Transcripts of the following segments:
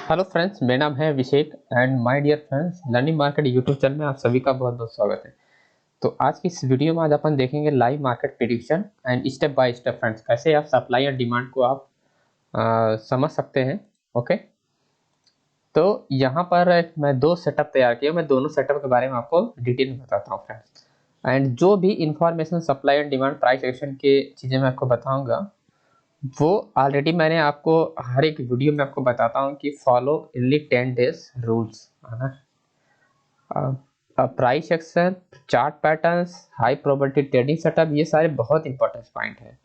Hello friends, मेरा नाम है Abhishek and my dear friends, learning market YouTube channel में आप सभी का बहुत बहुत स्वागत है। तो आज की इस वीडियो में आज अपन देखेंगे live market prediction and step by step friends, कैसे आप सप्लाई और डिमांड को आप समझ सकते हैं। ओके, तो यहाँ पर मैं दो सेटअप तैयार किया, मैं दोनों सेटअप के बारे में आपको डिटेल में बताता हूँ फ्रेंड्स। एंड जो भी information supply and demand price action के चीज़ें मैं आपको बताऊँगा, वो ऑलरेडी मैंने आपको हर एक वीडियो में आपको बताता हूँ कि फॉलो ओनली 10 डेज रूल्स, है ना। Price action, chart patterns, high probability trading setup, ये सारे बहुत इंपॉर्टेंट पॉइंट है।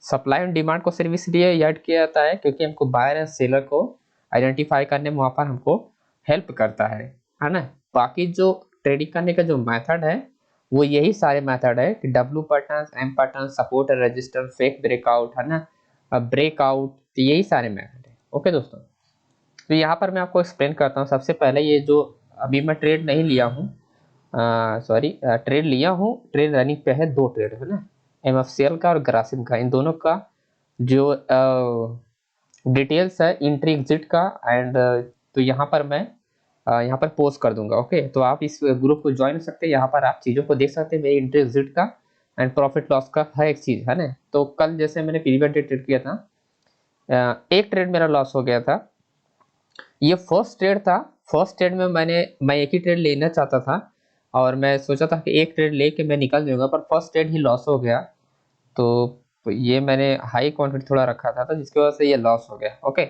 सप्लाई एंड डिमांड को सिर्फ इसलिए ऐड किया जाता है क्योंकि हमको बायर एंड सेलर को आइडेंटिफाई करने में वहाँ पर हमको हेल्प करता है ना। बाकी जो ट्रेडिंग करने का जो मेथड है वो यही सारे मेथड है कि W pattern, M pattern, support और रेजिस्टेंस, फेक ब्रेकआउट, है ना, ब्रेकआउट, तो यही सारे मेथड है। ओके दोस्तों, तो यहाँ पर मैं आपको एक्सप्लेन करता हूँ। सबसे पहले ये जो अभी मैं ट्रेड नहीं लिया हूँ, सॉरी, ट्रेड लिया हूँ, ट्रेड रनिंग पे है, दो ट्रेड है ना, एमएफसीएल का और ग्रासिम का, इन दोनों का जो डिटेल्स है इंट्री एग्जिट का एंड तो यहाँ पर मैं यहाँ पर पोस्ट कर दूंगा। ओके, तो आप इस ग्रुप को ज्वाइन कर सकते हैं, यहाँ पर आप चीज़ों को देख सकते हैं, मेरी इंट्री एग्जिट का एंड प्रॉफिट लॉस का हर एक चीज़, है ना। तो कल जैसे मैंने प्रीवियस डे ट्रेड किया था, एक ट्रेड मेरा लॉस हो गया था, ये फर्स्ट ट्रेड था। फर्स्ट ट्रेड में मैं एक ही ट्रेड लेना चाहता था और मैं सोचा था कि एक ट्रेड लेके मैं निकल जाऊंगा, पर फर्स्ट ट्रेड ही लॉस हो गया। तो ये मैंने हाई क्वांटिटी थोड़ा रखा था, तो जिसकी वजह से ये लॉस हो गया। ओके,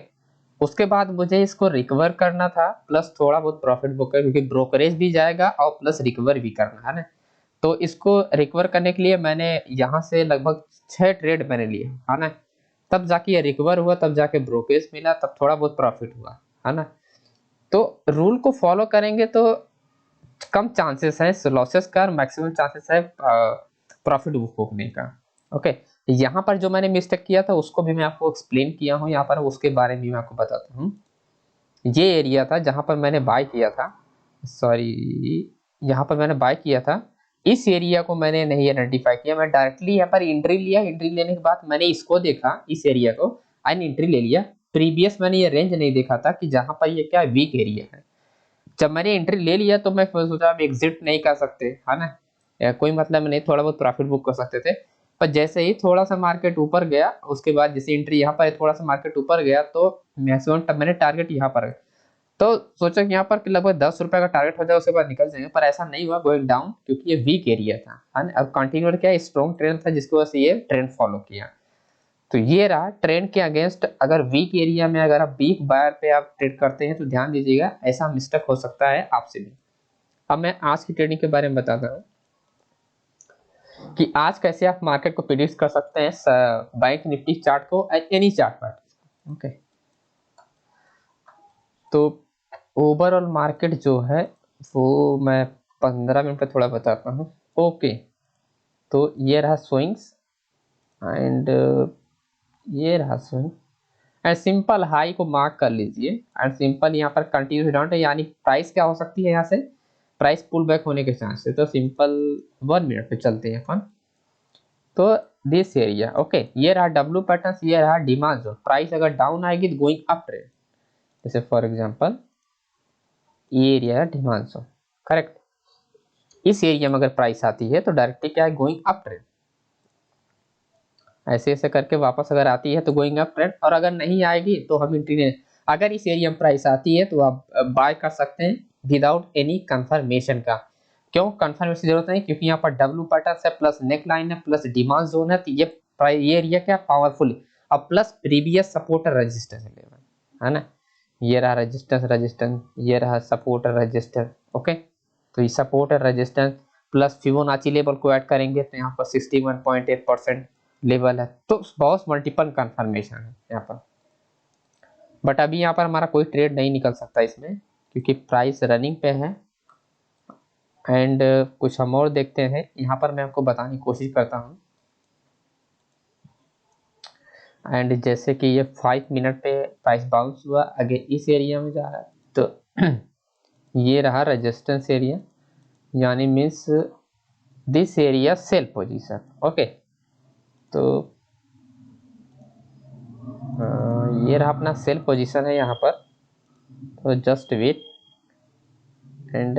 उसके बाद मुझे इसको रिकवर करना था, प्लस थोड़ा बहुत प्रॉफिट बुक कर, क्योंकि ब्रोकरेज भी जाएगा और प्लस रिकवर भी करना है ना। तो इसको रिकवर करने के लिए मैंने यहाँ से लगभग 6 ट्रेड मैंने लिए, है ना। तब जाके ये रिकवर हुआ, तब जाके ब्रोकरेज मिला, तब थोड़ा बहुत प्रॉफिट हुआ, है ना। तो रूल को फॉलो करेंगे तो कम चांसेस है लॉसेस का, मैक्सिमम चांसेस है प्रॉफिट बुक होने का। ओके, यहाँ पर जो मैंने मिस्टेक किया था उसको भी मैं आपको एक्सप्लेन किया हूँ, यहाँ पर उसके बारे में भी मैं आपको बताता हूँ। ये एरिया था जहाँ पर मैंने बाय किया था, सॉरी, यहाँ पर मैंने बाय किया था, इस एरिया को मैंने नहीं आइडेंटिफाई किया, मैं डायरेक्टली यहाँ पर एंट्री लिया। एंट्री लेने के बाद मैंने इसको देखा, इस एरिया को एंड एंट्री ले लिया। प्रीवियस मैंने ये रेंज नहीं देखा था कि जहाँ पर ये क्या वीक एरिया है। जब मैंने एंट्री ले लिया तो मैं सोचा अब एग्जिट नहीं कर सकते, है ना, कोई मतलब नहीं, थोड़ा बहुत प्रॉफिट बुक कर सकते थे। पर जैसे ही थोड़ा सा मार्केट ऊपर गया, उसके बाद जैसे एंट्री यहाँ पर थोड़ा सा मार्केट ऊपर गया, तो मैक्सिमम मैंने टारगेट यहाँ पर, तो सोचा कि यहाँ पर लगभग 10 रुपए का टारगेट हो जाए, उसके बाद निकल जाएंगे, पर ऐसा नहीं हुआ, गोइंग डाउन, क्योंकि ये वीक एरिया था, है ना। अब कंटिन्यू क्या स्ट्रॉन्ग ट्रेंड था, जिसकी वजह से ये ट्रेंड फॉलो किया। तो ये रहा ट्रेंड के अगेंस्ट। अगर वीक एरिया में अगर आप वीक बायर पे आप ट्रेड करते हैं तो ध्यान दीजिएगा, ऐसा मिस्टेक हो सकता है आपसे भी। अब मैं आज की ट्रेडिंग के बारे में बताता हूँ कि आज कैसे आप मार्केट को प्रिडिक्ट कर सकते हैं, बैंक निफ्टी चार्ट को, एनी चार्ट पर। ओके, तो ओवरऑल मार्केट जो है वो मैं 15 मिनट पे थोड़ा बताता हूँ। ओके, तो ये रहा स्विंग्स एंड ये रहा स्विंग एंड सिंपल हाई को मार्क कर लीजिए एंड सिंपल यहाँ पर कंटिन्यूस डाउन है, यानी प्राइस क्या हो सकती है, यहाँ से प्राइस पुल बैक होने के चांस है। तो सिंपल 1 मिनट पे चलते हैं अपन। तो दिस एरिया, ओके, ये रहा डब्ल्यू पैटर्न, ये रहा डिमांड जोन। प्राइस अगर डाउन आएगी तो गोइंग अप ट्रेंड, जैसे फॉर एग्जांपल ये एरिया है डिमांड जोन, करेक्ट। इस एरिया में अगर प्राइस आती है तो डायरेक्टली क्या है, गोइंग अप ट्रेंड। ऐसे ऐसे करके वापस अगर आती है तो गोइंग अप ट्रेंड, और अगर नहीं आएगी तो हम एंट्री, अगर इस एरिया में प्राइस आती है तो आप बाय कर सकते हैं विदाउट एनी कंफर्मेशन का। क्यों कंफर्मेशन की जरूरत नहीं, क्योंकि यहाँ पर डब्ल्यू पैटर्न है, प्लस नेक लाइन है, प्लस डिमांड जोन है, तो ये एरिया क्या पावरफुल, अब प्लस प्रीवियस सपोर्ट और रेजिस्टेंस लेवल, है ना। ये रहा रेजिस्टेंस, रेजिस्टेंस, ये रहा सपोर्ट और रेजिस्टेंस। ओके, तो ये सपोर्ट और रेजिस्टेंस प्लस फिबोनाची लेवल को ऐड करेंगे तो यहाँ पर 61.8% लेवल है। तो बहुत मल्टीपल कंफर्मेशन है यहाँ पर, बट अभी यहाँ पर हमारा कोई ट्रेड नहीं निकल सकता इसमें, क्योंकि प्राइस रनिंग पे है। एंड कुछ हम और देखते हैं, यहाँ पर मैं आपको बताने की कोशिश करता हूँ। एंड जैसे कि ये 5 मिनट पे प्राइस बाउंस हुआ, आगे इस एरिया में जा रहा है, तो ये रहा रेजिस्टेंस एरिया, यानी means this area sell position. Okay, तो ये रहा अपना सेल पोजीशन है यहाँ पर। तो जस्ट वेट एंड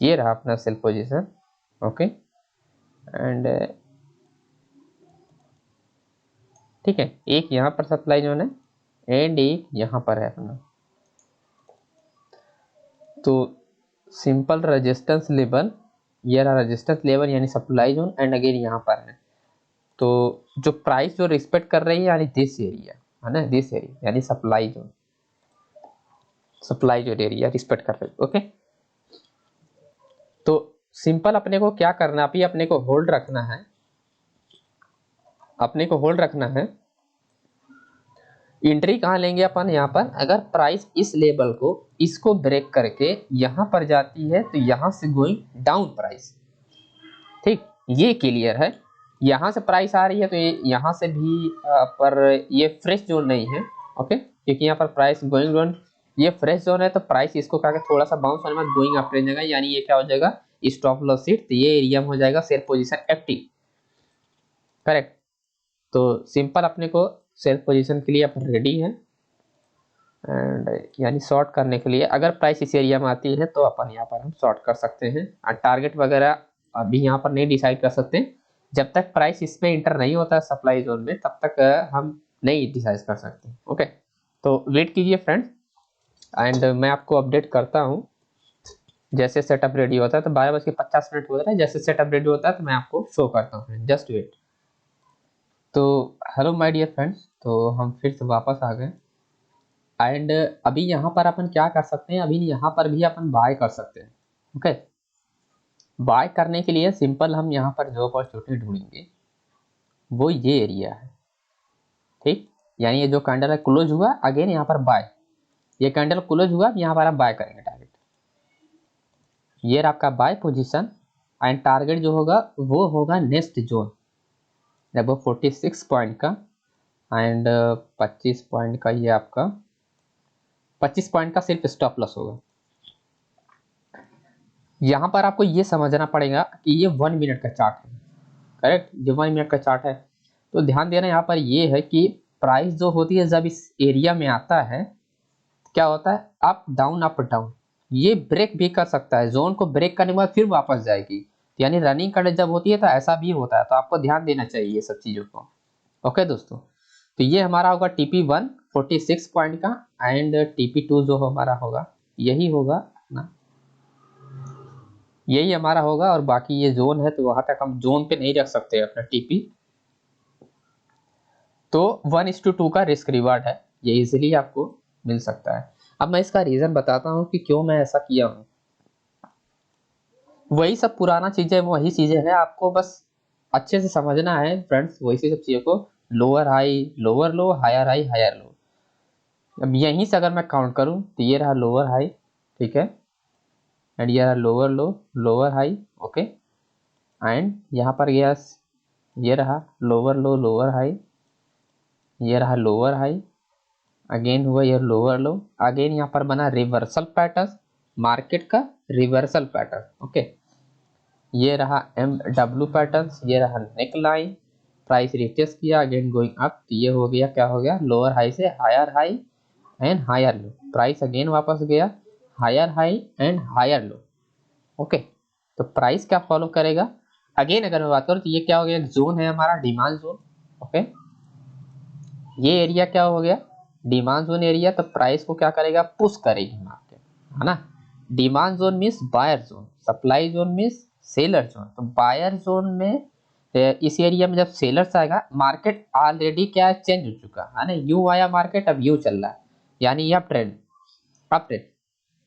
ये रहा अपना सेल पोजीशन। ओके एंड ठीक है, एक यहाँ पर सप्लाई जोन है एंड एक यहाँ पर है अपना। तो सिंपल रेजिस्टेंस लेवल, ये रहा रेजिस्टेंस लेवल यानी सप्लाई जोन एंड अगेन यहाँ पर है। तो जो प्राइस जो रिस्पेक्ट कर रही है यानी दिस एरिया है ना, दिस एरिया यानी supply zone, supply zone area respect कर रही है। ओके तो सिंपल अपने को क्या करना है, अभी अपने को होल्ड रखना है, अपने को होल्ड रखना है। एंट्री कहाँ लेंगे अपन, यहाँ पर अगर प्राइस इस लेवल को इसको ब्रेक करके यहाँ पर जाती है तो यहाँ से गोइंग डाउन प्राइस, ठीक ये क्लियर है। यहाँ से प्राइस आ रही है तो ये यहाँ से भी पर ये फ्रेश जोन नहीं है। ओके क्योंकि यहाँ पर प्राइस गोइंग जोन, ये फ्रेश जोन है तो प्राइस इसको करके थोड़ा सा बाउंस होने में गोइंग अप रेंज जाएगा, यानी ये क्या हो जाएगा स्टॉप लॉस हिट, तो ये एरिया में हो जाएगा सेल पोजीशन एक्टिव। करेक्ट। तो सिंपल अपने को सेल पोजीशन के लिए अपन रेडी है एंड यानी शॉर्ट करने के लिए अगर प्राइस इस एरिया में आती है तो अपन यहाँ पर हम शॉर्ट कर सकते हैं। और टारगेट वगैरह अभी यहाँ पर नहीं डिसाइड कर सकते, जब तक प्राइस इसमें इंटर नहीं होता है सप्लाई जोन में तब तक हम नहीं डिसाइड कर सकते। ओके तो वेट कीजिए फ्रेंड्स एंड मैं आपको अपडेट करता हूँ जैसे सेटअप रेडी होता है। तो 12:50 हो रहा है, जैसे सेटअप रेडी होता है तो मैं आपको शो करता हूँ, जस्ट वेट। तो हेलो माय डियर फ्रेंड्स, तो हम फिर से वापस आ गए एंड अभी यहाँ पर अपन क्या कर सकते हैं, अभी यहाँ पर भी अपन बाय कर सकते हैं। ओके बाय करने के लिए सिंपल हम यहाँ पर जो अपॉर्चुनिटी ढूंढेंगे वो ये एरिया है, ठीक यानी ये जो कैंडल है क्लोज हुआ अगेन यहाँ पर बाय, ये कैंडल क्लोज हुआ यहाँ पर आप बाय करेंगे टारगेट, ये रहा आपका बाय पोजीशन एंड टारगेट जो होगा वो होगा नेक्स्ट जोन लगभग 46 पॉइंट का एंड 25 पॉइंट का, ये आपका 25 पॉइंट का सिर्फ स्टॉप लॉस होगा। यहाँ पर आपको ये समझना पड़ेगा कि ये 1 मिनट का चार्ट है, करेक्ट ये 1 मिनट का चार्ट है। तो ध्यान देना यहाँ पर ये है कि प्राइस जो होती है जब इस एरिया में आता है क्या होता है अप डाउन, ये ब्रेक भी कर सकता है, जोन को ब्रेक करने के बाद फिर वापस जाएगी, यानी रनिंग कंडीशन जब होती है तो ऐसा भी होता है। तो आपको ध्यान देना चाहिए ये सब चीजों को। ओके दोस्तों तो ये हमारा होगा TP1 46 पॉइंट का एंड TP2 जो हमारा होगा यही होगा ना, यही हमारा होगा और बाकी ये जोन है तो वहां तक हम जोन पे नहीं रख सकते अपना TP। तो 1:2 का रिस्क रिवार्ड है, ये इजीली आपको मिल सकता है। अब मैं इसका रीजन बताता हूँ कि क्यों मैं ऐसा किया हूँ। वही सब पुराना चीजें वही चीजें हैं, आपको बस अच्छे से समझना है फ्रेंड्स, वही सब चीजों को lower high lower low higher high higher low. अब यहीं से अगर मैं काउंट करूं तो ये रहा लोअर हाई, ठीक है एंड ये रहा lower low lower high. Okay and यहाँ पर गया ये रहा लोअर लो लोअर हाई, ये रहा लोअर हाई, अगेन हुआ ये लोअर लो, अगेन यहाँ पर बना रिवर्सल पैटर्न, मार्केट का रिवर्सल पैटर्न। ओके ये रहा MW पैटर्न, ये रहा नेक लाइन, प्राइस रिटेस्ट किया अगेन गोइंग अप, तो ये हो गया क्या हो गया लोअर हाई से higher high and higher low, price again वापस गया higher high and higher low. Okay तो प्राइस क्या फॉलो करेगा अगेन अगर मैं बात करूँ तो ये क्या हो गया जोन है हमारा डिमांड जोन। ओके ये एरिया क्या हो गया डिमांड जोन एरिया, तो प्राइस को क्या करेगा पुश करेगी मार्केट, है ना। Demand zone means buyer zone, supply zone means seller zone. तो बायर जोन में इस एरिया में जब सेलर्स आएगा मार्केट ऑलरेडी क्या है चेंज हो चुका है ना, यू आया मार्केट अब यू चल रहा है, यानी up trend up trend.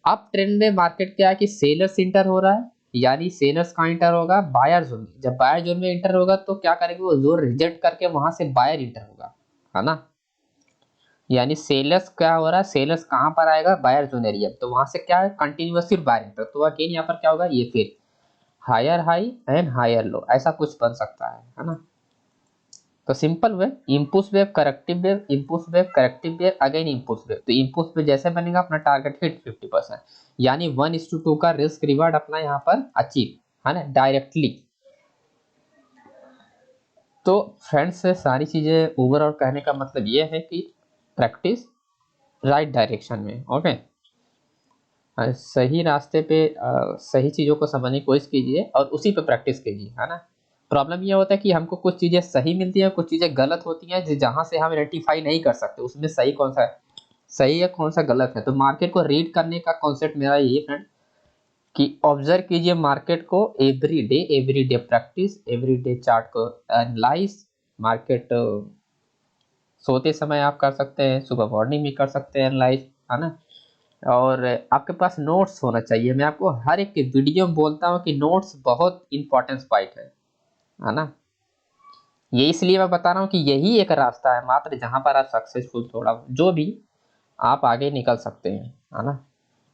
Up trend में मार्केट क्या है कि सेलर्स इंटर हो रहा है, यानी सेलर्स कहाँ इंटर होगा बायर जोन में, जब बायर जोन में इंटर होगा तो क्या करेंगे वो जोन रिजेक्ट करके वहां से बायर इंटर होगा, है ना। यानी सेलर्स क्या हो रहा है सेलर्स कहाँ पर आएगा बायर जोन एरिया, तो वहां से क्या है कंटिन्यूअस फिर बायर इंटर, तो अगेन यहाँ पर क्या होगा ये फिर higher high and higher low ऐसा कुछ बन सकता है ना। तो simple way impulse wave corrective wave impulse wave corrective wave again impulse wave, तो इम्पुल्स वेव जैसे बनेगा अपना टारगेट हिट 50%, यानी 1:2 का रिस्क रिवार्ड अपना यहाँ पर अचीव, है ना डायरेक्टली। तो फ्रेंड्स सारी चीजें ओवरऑल कहने का मतलब ये है कि प्रैक्टिस राइट डायरेक्शन में। ओके, सही रास्ते पे सही चीज़ों को समझने की कोशिश कीजिए और उसी पे प्रैक्टिस कीजिए, है ना। प्रॉब्लम ये होता है कि हमको कुछ चीज़ें सही मिलती हैं, कुछ चीज़ें गलत होती हैं, जहाँ से हम आइडेंटिफाई नहीं कर सकते उसमें सही कौन सा है, सही है कौन सा गलत है। तो मार्केट को रीड करने का कॉन्सेप्ट मेरा यही फ्रेंड कि ऑब्जर्व कीजिए मार्केट को every day practice, every day chart को एनालाइज। मार्केट सोते समय आप कर सकते हैं, सुबह मॉर्निंग में कर सकते हैं एनालाइज, है ना। और आपके पास नोट्स होना चाहिए। मैं आपको हर एक वीडियो में बोलता हूँ कि नोट्स बहुत इंपॉर्टेंस पॉइंट है ना। ये इसलिए मैं बता रहा हूँ कि यही एक रास्ता है मात्र जहाँ पर आप सक्सेसफुल थोड़ा जो भी आप आगे निकल सकते हैं, है ना।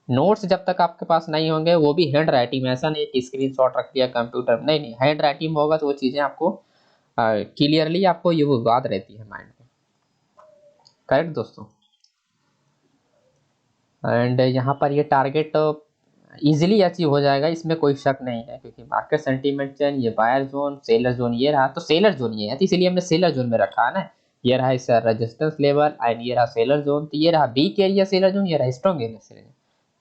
नोट्स जब तक आपके पास नहीं होंगे, वो भी हैंड राइटिंग में, ऐसा नहीं कि स्क्रीनशॉट रख दिया कंप्यूटर में, नहीं, हैंड राइटिंग में होगा तो वो चीज़ें आपको क्लियरली आपको ये वो याद रहती है माइंड में। करेक्ट दोस्तों। एंड यहाँ पर ये टारगेट इजीली अचीव हो जाएगा, इसमें कोई शक नहीं है, क्योंकि मार्केट सेंटीमेंट चेन, ये बायर जोन, सेलर जोन ये रहा, तो सेलर जोन ये है तो इसीलिए हमने सेलर जोन में रखा है ना। ये रहा इसका रेजिस्टेंस लेवल एंड ये रहा सेलर जोन, तो ये रहा वीक एरिया सेलर जोन, ये रहा स्ट्रॉन्ग एरिया सेलर जोन।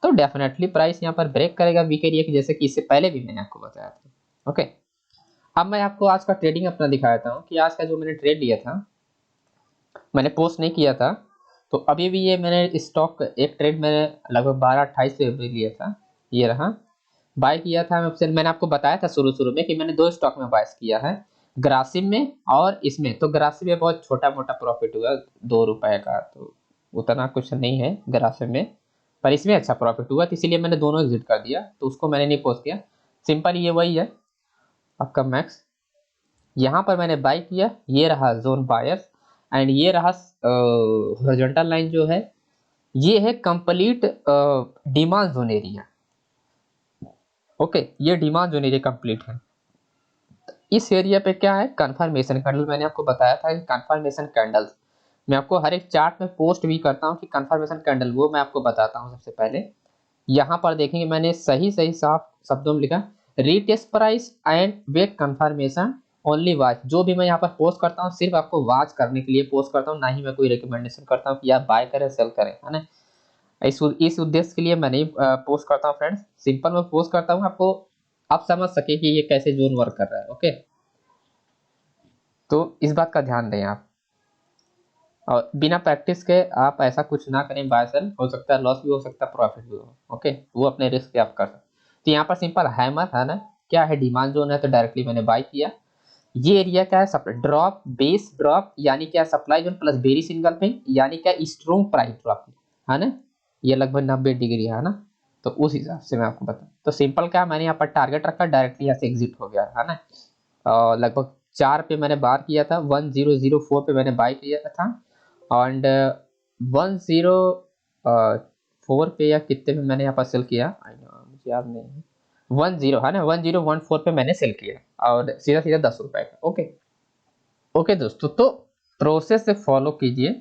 तो डेफिनेटली प्राइस यहाँ पर ब्रेक करेगा वीक एरिया की, जैसे कि इससे पहले भी मैंने आपको बताया था। ओके, अब मैं आपको आज का ट्रेडिंग अपना दिखाता हूँ कि आज का जो मैंने ट्रेड लिया था, मैंने पोस्ट नहीं किया था, तो अभी भी ये मैंने स्टॉक एक ट्रेड मैंने लगभग 12-28 फरवरी लिया था, ये रहा। बाय किया था मैंने आपको बताया था शुरू शुरू में कि मैंने 2 स्टॉक में बाय किया है, ग्रासिम में और इसमें। तो ग्रासिम में बहुत छोटा मोटा प्रॉफिट हुआ 2 रुपए का, तो उतना कुछ नहीं है ग्रासिम में, पर इसमें अच्छा प्रॉफिट हुआ, तो इसीलिए मैंने दोनों एग्जिट कर दिया, तो उसको मैंने नहीं पोस्ट किया। सिंपल ये वही है आपका मैक्स। यहाँ पर मैंने बाय किया, ये रहा जोन बायर्स एंड ये रहा हॉरिजॉन्टल लाइन जो है, ये है complete demand zone area. Okay, ये डिमांड जोन एरिया कंप्लीट है। इस एरिया पे क्या है, कंफर्मेशन कैंडल, मैंने आपको बताया था कि कंफर्मेशन कैंडल्स मैं आपको हर एक चार्ट में पोस्ट भी करता हूँ कि कंफर्मेशन कैंडल, वो मैं आपको बताता हूँ। सबसे पहले यहाँ पर देखेंगे मैंने सही सही साफ शब्दों में लिखा, retest price and wait confirmation only watch. जो भी मैं यहाँ पर पोस्ट करता हूँ सिर्फ आपको वॉच करने के लिए पोस्ट करता हूँ, ना ही मैं कोई रिकमेंडेशन करता हूँ कि आप बाय करें सेल करें, है ना। इस उद्देश्य के लिए मैं नहीं पोस्ट करता हूँ फ्रेंड्स, सिंपल मैं पोस्ट करता हूँ आपको आप समझ सके कि ये कैसे जोन वर्क कर रहा है। ओके, तो इस बात का ध्यान दें आप, और बिना प्रैक्टिस के आप ऐसा कुछ ना करें, बाय सेल हो सकता है, लॉस भी हो सकता है, प्रॉफिट भी हो। ओके, वो अपने रिस्क पे आप कर सकते। तो यहाँ पर सिंपल हैमर है ना, क्या है, डिमांड जोन है, तो डायरेक्टली मैंने बाय किया। ये एरिया क्या है, सप्लाई ड्रॉप, बेस ड्रॉप, यानी क्या supply zone plus very single pin, यानी क्या स्ट्रॉन्ग प्राइस ड्रॉप, है ना। ये लगभग 90 डिग्री है ना, तो उस हिसाब से मैं आपको बताऊँ तो सिंपल क्या, मैंने यहाँ पर टारगेट रखा, डायरेक्टली यहाँ से एग्जिट हो गया, है ना। लगभग 4 पे मैंने बार किया था, 1004 पे मैंने बाय किया था, एंड 104 पे या कितने पे मैंने यहाँ पर सेल किया, मुझे याद नहीं है, 10 है ना, 1014 पे मैंने सेल किया और सीधा सीधा 10 रुपए का। ओके ओके दोस्तों, तो प्रोसेस से फॉलो कीजिए,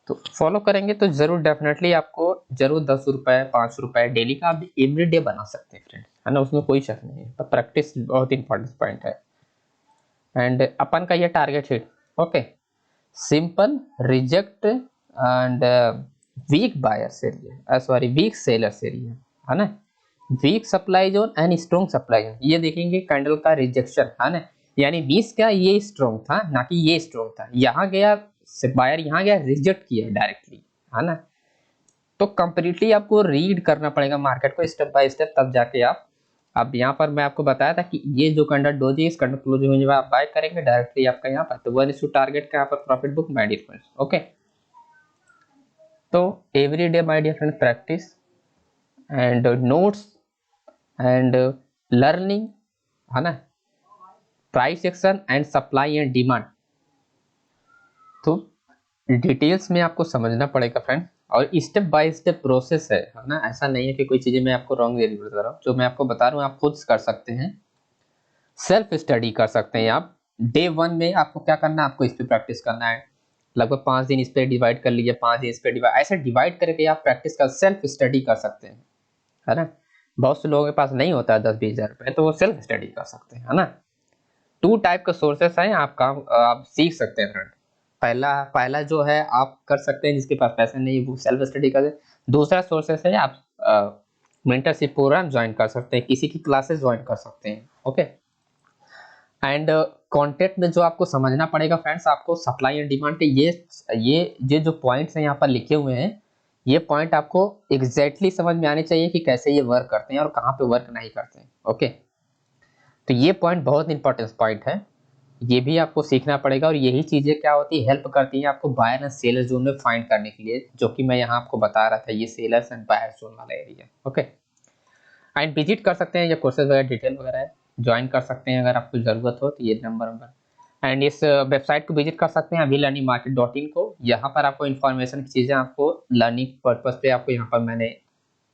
तो फॉलो करेंगे तो जरूर डेफिनेटली आपको जरूर 10 रुपए 5 रुपए डेली का आप एवरी डे बना सकते हैं फ्रेंड, है ना, उसमें कोई शक नहीं है। तो प्रैक्टिस बहुत इंपॉर्टेंट पॉइंट है। एंड अपन का ये टारगेट है, okay, simple reject and weak buyers area, sorry weak sellers area, है ना। Weak supply zone and strong supply zone, ये देखेंगे कैंडल का रिजेक्शन, है ना, यानी 20 का ये स्ट्रॉन्ग था ना कि ये स्ट्रॉन्ग था, यहाँ गया बायर, यहाँ गया रिजेक्ट किया डायरेक्टली, है ना। तो कंप्लीटली आपको रीड करना पड़ेगा मार्केट को स्टेप बाय स्टेप, तब जाके आप, अब यहाँ पर मैं आपको बताया था कि ये जो कैंडल डोजी, इस कैंडल क्लोज होने आप बाय करेंगे डायरेक्टली आपका यहाँ पर, तो 1 टारगेट का यहाँ पर profit book my dear friends. Okay, तो every day my dear friend practice and notes and learning, है ना, price action and supply and demand, तो डिटेल्स में आपको समझना पड़ेगा फ्रेंड, और स्टेप बाय स्टेप प्रोसेस है ना। ऐसा नहीं है कि कोई चीजें मैं आपको रॉन्ग डिलीवर कर रहा हूँ, जो मैं आपको बता रहा हूँ आप खुद कर सकते हैं, सेल्फ स्टडी कर सकते हैं आप। डे 1 में आपको क्या करना है, आपको इस पे प्रैक्टिस करना है, लगभग 5 दिन इस पे डिवाइड कर लीजिए, 5 दिन इस पे डिवाइड, ऐसे डिवाइड करके आप प्रैक्टिस कर सेल्फ स्टडी कर सकते हैं, है ना। बहुत से लोगों के पास नहीं होता है 10-20 हजार रुपए, तो वो सेल्फ स्टडी कर सकते हैं, है ना। 2 टाइप के सोर्सेस हैं, आप सीख सकते हैं फ्रेंड। पहला पहला जो है आप कर सकते हैं, जिसके पास पैसे नहीं वो सेल्फ स्टडी कर। दूसरा सोर्सेस है आप मेंटरशिप प्रोग्राम ज्वाइन कर सकते हैं, किसी की क्लासेस ज्वाइन कर सकते हैं। ओके, एंड कॉन्टेक्ट में जो आपको समझना पड़ेगा फ्रेंड्स, आपको सप्लाई एंड डिमांड के ये जो पॉइंट्स हैं यहाँ पर लिखे हुए हैं, ये पॉइंट आपको एग्जैक्टली समझ में आने चाहिए कि कैसे ये वर्क करते हैं और कहाँ पे वर्क नहीं करते हैं। ओके, तो ये पॉइंट बहुत इंपॉर्टेंट पॉइंट है, ये भी आपको सीखना पड़ेगा। और यही चीजें क्या होती है, हेल्प करती हैं आपको बायर एंड सेलर जोन में फाइंड करने के लिए, जो कि मैं यहाँ आपको बता रहा था, ये सेलर्स एंड बायर जोन वाला एरिया। ओके, एंड विजिट कर सकते हैं, या कोर्सेज वगैरह डिटेल वगैरह है ज्वाइन कर सकते हैं अगर आपको ज़रूरत हो तो ये नंबर एंड इस वेबसाइट को विजिट कर सकते हैं, abhilearningmarket.in को। यहाँ पर आपको इन्फॉर्मेशन की चीज़ें आपको लर्निंग पर्पज पे आपको यहाँ पर मैंने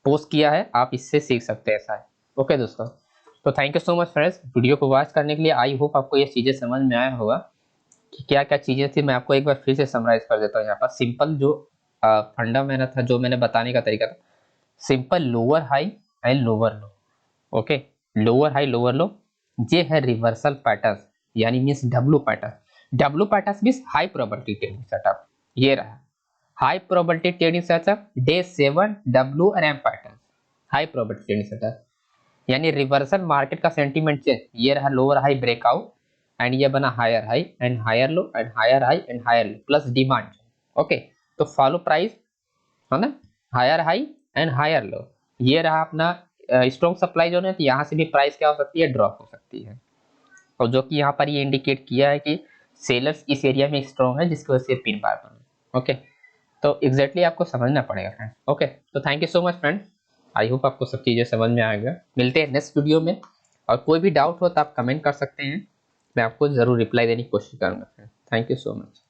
पोस्ट किया है, आप इससे सीख सकते हैं ऐसा है। ओके दोस्तों, तो thank you so much friends video को वॉच करने के लिए। आई होप आपको ये चीज़ें समझ में आया होगा कि क्या क्या चीज़ें थी। मैं आपको एक बार फिर से समराइज कर देता हूँ। यहाँ पर सिंपल जो फंडा मैंने था, जो मैंने बताने का तरीका था, simple lower high and lower low. Okay, lower high lower low, ये है रिवर्सल पैटर्न, यानी means W pattern. W pattern means high probability trading setup. ये रहा high probability trading setup, day 7 W और M pattern, high probability trading setup, यानी reversal market का sentiment change. ये रहा लोअर हाई ब्रेकआउट एंड ये बना higher high and higher low and higher high and higher low plus demand. Okay, तो follow price है ना, higher high and higher low. ये रहा अपना स्ट्रॉन्ग सप्लाई जोन है, तो यहाँ से भी प्राइस क्या हो सकती है, ड्रॉप हो सकती है। और जो कि यहाँ पर ये इंडिकेट किया है कि सेलर्स इस एरिया में स्ट्रॉन्ग है, जिसकी वजह से पिन बार बना। ओके, तो एग्जैक्टली आपको समझना पड़ेगा फ्रेंड। ओके, तो thank you so much friend, I hope आपको सब चीज़ें समझ में आएगा। मिलते हैं नेक्स्ट वीडियो में, और कोई भी डाउट हो तो आप कमेंट कर सकते हैं, मैं आपको ज़रूर रिप्लाई देने की कोशिश करूँगा friend. Thank you so much.